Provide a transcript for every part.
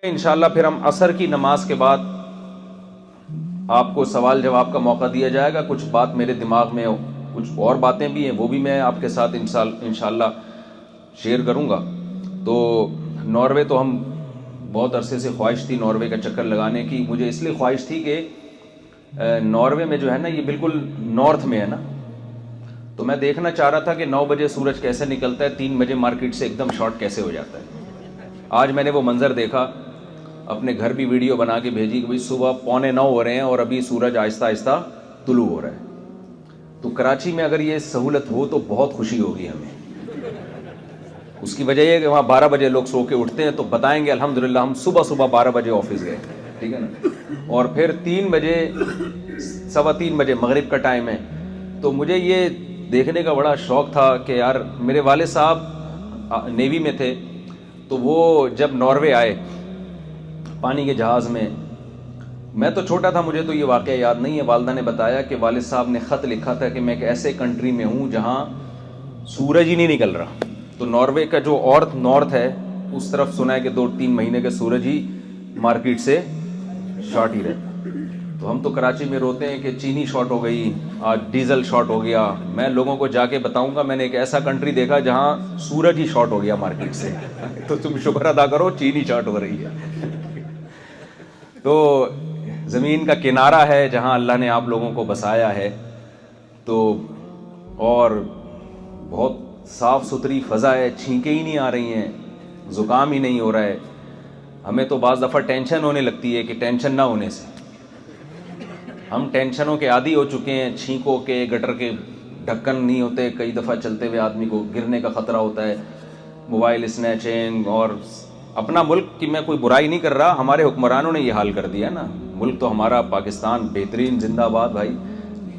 इंशाल्लाह फिर हम असर की नमाज के बाद आपको सवाल जवाब का मौका दिया जाएगा। कुछ बात मेरे दिमाग में, कुछ और बातें भी हैं, वो भी मैं आपके साथ इंशाल्लाह शेयर करूंगा। तो नॉर्वे तो हम बहुत अरसे से ख्वाहिश थी नॉर्वे का चक्कर लगाने की। मुझे इसलिए ख्वाहिश थी कि नॉर्वे में जो है ना, ये बिल्कुल नॉर्थ में है ना, तो मैं देखना चाह रहा था कि 9 बजे सूरज कैसे निकलता है, 3 बजे मार्केट से एकदम शॉर्ट कैसे हो जाता है। आज मैंने वो मंज़र देखा, अपने घर भी वीडियो बना के भेजी कि भाई सुबह 8:45 हो रहे हैं और अभी सूरज आहिस्ता आहिस्ता तुलू हो रहा है। तो कराची में अगर ये सहूलत हो तो बहुत खुशी होगी हमें। उसकी वजह यह है कि वहाँ 12 बजे लोग सो के उठते हैं, तो बताएंगे अल्हम्दुलिल्लाह हम सुबह सुबह 12 बजे ऑफिस गए, ठीक है ना। और फिर 3 बजे, 3:15 बजे मगरिब का टाइम है। तो मुझे ये देखने का बड़ा शौक़ था कि यार, मेरे वाले साहब नेवी में थे, तो वो जब नॉर्वे आए पानी के जहाज़ में, मैं तो छोटा था, मुझे तो ये वाक़या याद नहीं है। वालदा ने बताया कि वालिद साहब ने ख़त लिखा था कि मैं एक ऐसे कंट्री में हूँ जहाँ सूरज ही नहीं निकल रहा। तो नॉर्वे का जो नॉर्थ है उस तरफ सुना है कि 2-3 महीने के सूरज ही मार्केट से शॉर्ट ही रहता। तो हम तो कराची में रोते हैं कि चीनी शॉर्ट हो गई, आज डीजल शॉर्ट हो गया। मैं लोगों को जाके बताऊंगा मैंने एक ऐसा कंट्री देखा जहाँ सूरज ही शॉर्ट हो गया मार्केट से। तो तुम शुक्र अदा करो, चीनी शॉर्ट हो रही है। तो ज़मीन का किनारा है जहाँ अल्लाह ने आप लोगों को बसाया है, तो और बहुत साफ़ सुथरी फ़ज़ा है, छींकें ही नहीं आ रही हैं, ज़ुकाम ही नहीं हो रहा है। हमें तो बाज़ दफ़ा टेंशन होने लगती है कि टेंशन ना होने से, हम टेंशनों के आदी हो चुके हैं। छींकों के, गटर के ढक्कन नहीं होते, कई दफ़ा चलते हुए आदमी को गिरने का ख़तरा होता है, मोबाइल स्नैचिंग। और अपना मुल्क की मैं कोई बुराई नहीं कर रहा, हमारे हुक्मरानों ने ये हाल कर दिया ना। मुल्क तो हमारा पाकिस्तान बेहतरीन, जिंदाबाद भाई,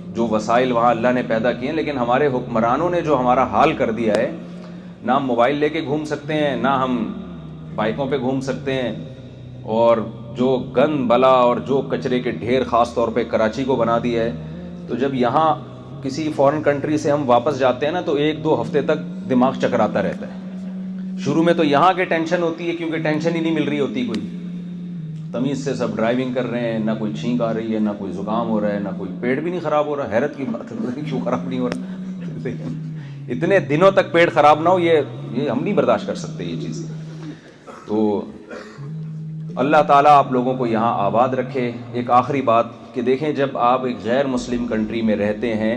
जो वसाइल वहाँ अल्लाह ने पैदा किए हैं, लेकिन हमारे हुक्मरानों ने जो हमारा हाल कर दिया है, ना हम मोबाइल लेके घूम सकते हैं, ना हम बाइकों पे घूम सकते हैं, और जो गंद बला और जो कचरे के ढेर ख़ास तौर पे कराची को बना दिया है। तो जब यहाँ किसी फ़ॉरेन कंट्री से हम वापस जाते हैं ना, तो 1-2 हफ्ते तक दिमाग चकराता रहता है। शुरू में तो यहाँ के टेंशन होती है, क्योंकि टेंशन ही नहीं मिल रही होती कोई। तमीज़ से सब ड्राइविंग कर रहे हैं, ना कोई छींक आ रही है, ना कोई ज़ुकाम हो रहा है, ना कोई पेट भी नहीं ख़राब हो रहा। हैरत की बात है, क्यों ख़राब नहीं हो रहा। इतने दिनों तक पेट ख़राब ना हो, ये हम नहीं बर्दाश्त कर सकते ये चीज़। तो अल्लाह ताला आप लोगों को यहाँ आबाद रखे। एक आखिरी बात कि देखें, जब आप एक गैर मुस्लिम कंट्री में रहते हैं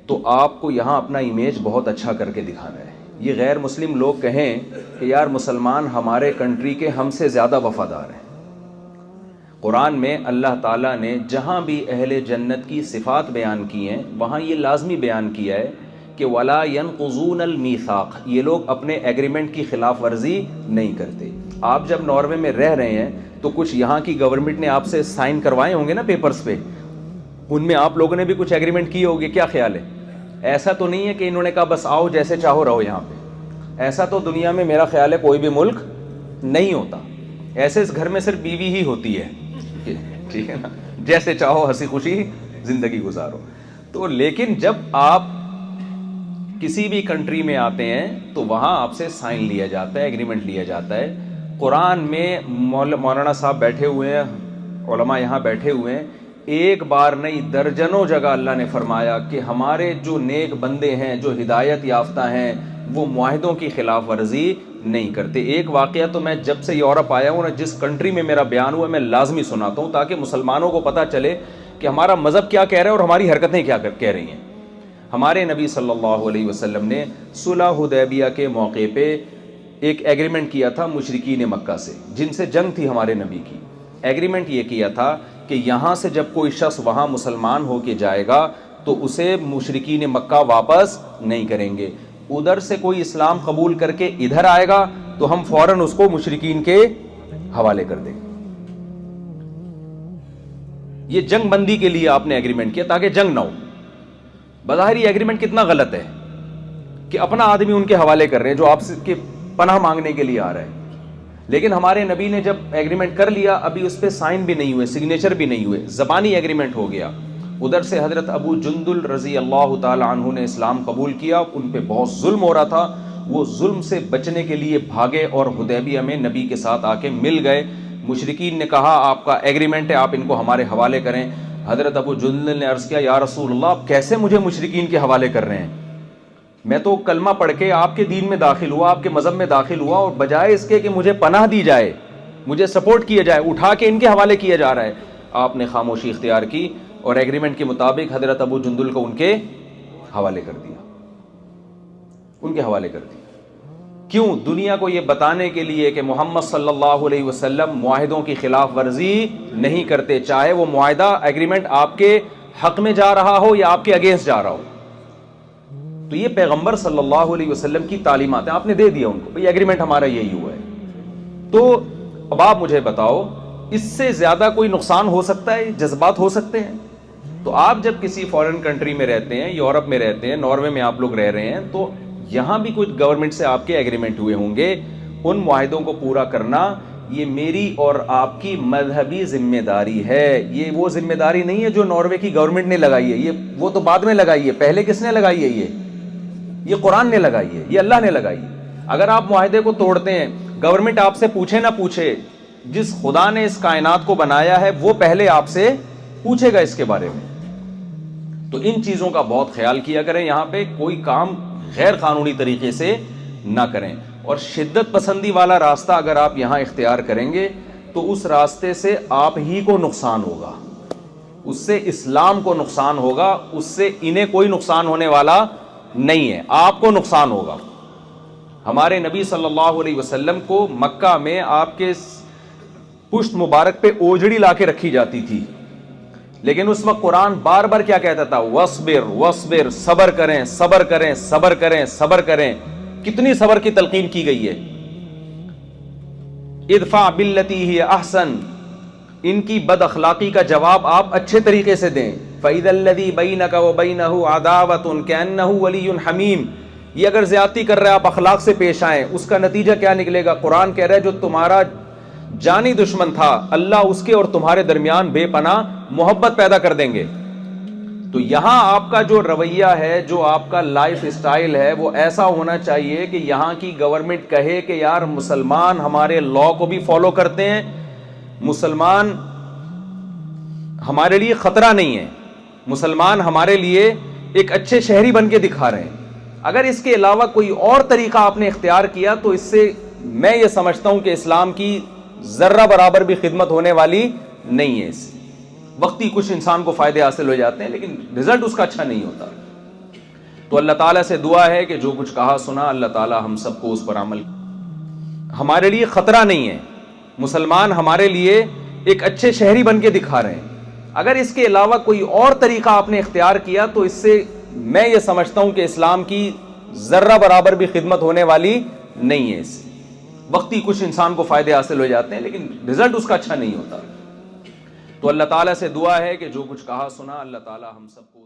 तो आपको यहाँ अपना इमेज बहुत अच्छा करके दिखाना है। ये गैर मुस्लिम लोग कहें कि यार मुसलमान हमारे कंट्री के हमसे ज़्यादा वफ़ादार हैं। कुरान में अल्लाह ताला ने जहाँ भी अहले जन्नत की सिफ़ात बयान की हैं, वहाँ ये लाजमी बयान किया है कि वला यनक़ुज़ूनल मीसाक़, ये लोग अपने एग्रीमेंट की खिलाफ वर्जी नहीं करते। आप जब नॉर्वे में रह रहे हैं तो कुछ यहाँ की गवर्नमेंट ने आपसे साइन करवाए होंगे ना पेपर्स पे, उनमें आप लोगों ने भी कुछ एग्रीमेंट किए होंगे। क्या ख्याल है? ऐसा तो नहीं है कि इन्होंने कहा बस आओ जैसे चाहो रहो यहाँ पे। ऐसा तो दुनिया में मेरा ख्याल है कोई भी मुल्क नहीं होता। ऐसे इस घर में सिर्फ बीवी ही होती है, ठीक है ना, जैसे चाहो हंसी खुशी जिंदगी गुजारो। तो लेकिन जब आप किसी भी कंट्री में आते हैं तो वहाँ आपसे साइन लिया जाता है, एग्रीमेंट लिया जाता है। कुरान में मौलाना साहब बैठे हुए हैं, उलमा यहाँ बैठे हुए हैं, एक बार नहीं दर्जनों जगह अल्लाह ने फरमाया कि हमारे जो नेक बंदे हैं, जो हिदायत याफ्ता हैं, वो मुआहिदों की खिलाफ वर्जी नहीं करते। एक वाक़या तो मैं जब से यूरोप आया हूँ ना, जिस कंट्री में मेरा बयान हुआ, मैं लाजमी सुनाता हूँ ताकि मुसलमानों को पता चले कि हमारा मज़हब क्या कह रहा है और हमारी हरकतें क्या कह रही हैं। हमारे नबी सल्लल्लाहु अलैहि वसल्लम ने सुलह हुदैबिया के मौके पे एक एग्रीमेंट किया था मुशरिकीन मक्का से, जिनसे जंग थी हमारे नबी की। एग्रीमेंट ये किया था कि यहाँ से जब कोई शख्स वहाँ मुसलमान होके जाएगा तो उसे मुशरिकीन मक्का वापस नहीं करेंगे। उधर से कोई इस्लाम कबूल करके इधर आएगा तो हम फौरन उसको मुशरिकीन के हवाले कर देंगे। ये जंग बंदी के लिए आपने एग्रीमेंट किया ताकि जंग ना हो। बज़ाहिर ये एग्रीमेंट कितना गलत है कि अपना आदमी उनके हवाले कर रहे हैं जो आपसे पनाह मांगने के लिए आ रहा है। लेकिन हमारे नबी ने जब एग्रीमेंट कर लिया, अभी उस पर साइन भी नहीं हुए, सिग्नेचर भी नहीं हुए, ज़बानी एग्रीमेंट हो गया। उधर से हज़रत अबू जुंदुल रज़ी अल्लाह ताला अन्हु ने इस्लाम कबूल किया, उन पे बहुत जुल्म हो रहा था, वो जुल्म से बचने के लिए भागे और हुदैबिया में नबी के साथ आके मिल गए। मुशरिकीन ने कहा आपका एग्रीमेंट है, आप इनको हमारे हवाले करें। हज़रत अबू जुंदल ने अर्ज़ किया या रसूलल्लाह, आप कैसे मुझे मुशरिकीन के हवाले कर रहे हैं? मैं तो कलमा पढ़ के आपके दीन में दाखिल हुआ, आपके मज़हब में दाखिल हुआ, और बजाय इसके कि मुझे पनाह दी जाए, मुझे सपोर्ट किया जाए, उठा के इनके हवाले किया जा रहा है। आपने खामोशी इख्तियार की और एग्रीमेंट के मुताबिक हज़रत अबू जुंदुल को उनके हवाले कर दिया, उनके हवाले कर दिया। क्यों? दुनिया को ये बताने के लिए कि मोहम्मद सल्लल्लाहु अलैहि वसल्लम मुआहिदों की खिलाफ वर्जी नहीं करते, चाहे वो मुआहिदा एग्रीमेंट आपके हक में जा रहा हो या आपके अगेंस्ट जा रहा हो। तो ये पैगंबर सल्लल्लाहु अलैहि वसल्लम की तालीमात है, आपने दे दिया उनको, भाई एग्रीमेंट हमारा यही हुआ है। तो अब आप मुझे बताओ, इससे ज्यादा कोई नुकसान हो सकता है? जज्बात हो सकते हैं? तो आप जब किसी फॉरेन कंट्री में रहते हैं, यूरोप में रहते हैं, नॉर्वे में आप लोग रह रहे हैं, तो यहां भी कुछ गवर्नमेंट से आपके एग्रीमेंट हुए होंगे। उन मुआहिदों को पूरा करना ये मेरी और आपकी मजहबी जिम्मेदारी है। ये वो जिम्मेदारी नहीं है जो नॉर्वे की गवर्नमेंट ने लगाई है, ये वो तो बाद में लगाई है। पहले किसने लगाई है? ये कुरान ने लगाई है, ये अल्लाह ने लगाई है। अगर आप मुआहिदे को तोड़ते हैं, गवर्नमेंट आपसे पूछे ना पूछे, जिस खुदा ने इस कायनात को बनाया है वो पहले आपसे पूछेगा इसके बारे में। तो इन चीजों का बहुत ख्याल किया करें। यहां पे कोई काम गैर कानूनी तरीके से ना करें, और शिद्दत पसंदी वाला रास्ता अगर आप यहां इख्तियार करेंगे तो उस रास्ते से आप ही को नुकसान होगा, उससे इस्लाम को नुकसान होगा, उससे इन्हें कोई नुकसान होने वाला नहीं है, आपको नुकसान होगा। हमारे नबी सल्लल्लाहु अलैहि वसल्लम को मक्का में आपके पुश्त मुबारक पे ओजड़ी लाके रखी जाती थी, लेकिन उस वक्त कुरान बार बार क्या कहता था? वस्बिर वस्बिर, सबर करें सबर करें सबर करें सबर करें। कितनी सबर की तलकीन की गई है। इदफा बिल्लती ही अहसन, इनकी बद अखलाकी का जवाब आप अच्छे तरीके से दें। फ़इज़ल्लज़ी बैनका व बैनहु अदावतुन कअन्नहु वलियुन हमीम, ये अगर ज्यादती कर रहे हैं आप अखलाक से पेश आए, उसका नतीजा क्या निकलेगा? कुरान कह रहा है जो तुम्हारा जानी दुश्मन था, अल्लाह उसके और तुम्हारे दरमियान बेपनाह मोहब्बत पैदा कर देंगे। तो यहां आपका जो रवैया है, जो आपका लाइफ स्टाइल है, वो ऐसा होना चाहिए कि यहां की गवर्नमेंट कहे कि यार मुसलमान हमारे लॉ को भी फॉलो करते हैं, मुसलमान हमारे लिए खतरा नहीं है, मुसलमान हमारे लिए एक अच्छे शहरी बन के दिखा रहे हैं। अगर इसके अलावा कोई और तरीका आपने इख्तियार किया तो इससे मैं ये समझता हूं कि इस्लाम की जर्रा बराबर भी खिदमत होने वाली नहीं है। इससे वक्ती कुछ इंसान को फायदे हासिल हो जाते हैं, लेकिन रिजल्ट उसका अच्छा नहीं होता। तो अल्लाह ताला से दुआ है कि जो कुछ कहा सुना, अल्लाह ताला हम सबको उस पर अमल। हमारे लिए खतरा नहीं है, मुसलमान हमारे लिए एक अच्छे शहरी बन के दिखा रहे हैं। अगर इसके अलावा कोई और तरीका आपने इख्तियार किया तो इससे मैं ये समझता हूं कि इस्लाम की जर्रा बराबर भी खिदमत होने वाली नहीं है। इससे वक्ती कुछ इंसान को फायदे हासिल हो जाते हैं, लेकिन रिजल्ट उसका अच्छा नहीं होता। तो अल्लाह ताला से दुआ है कि जो कुछ कहा सुना, अल्लाह ताला हम सबको